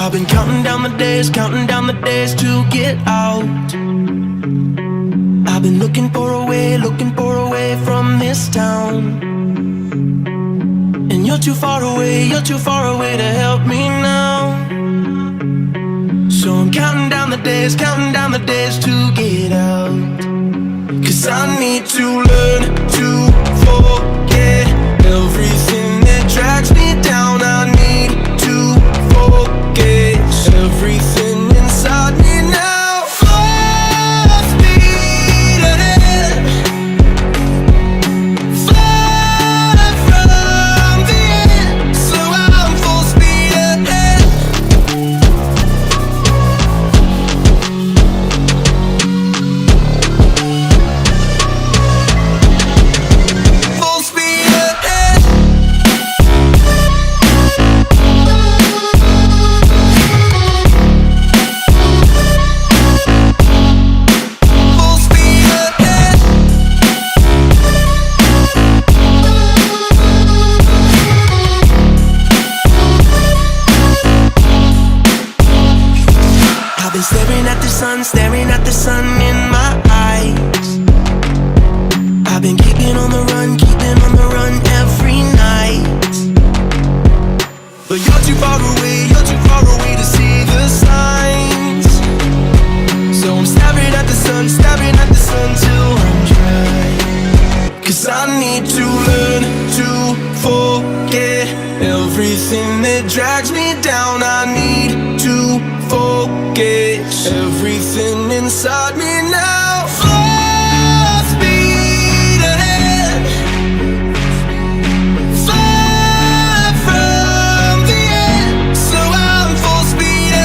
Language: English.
I've been counting down the days to get out. I've been looking for a way from this town. And you're too far away to help me now. So I'm counting down the days to get out. 'Cause I need to learn to forget everything that drags me down. I need to forget everything inside me now. Full speed ahead, fly from the end. So I'm full speed ahead. Full speed ahead. Full speed ahead. I've been staring at the sun in my eyes. I've been keeping on the run every night. But you're too far away to see the signs. So I'm staring at the sun till I'm dry. 'Cause I need to learn to forget everything that drags me down. I need to forget everything inside me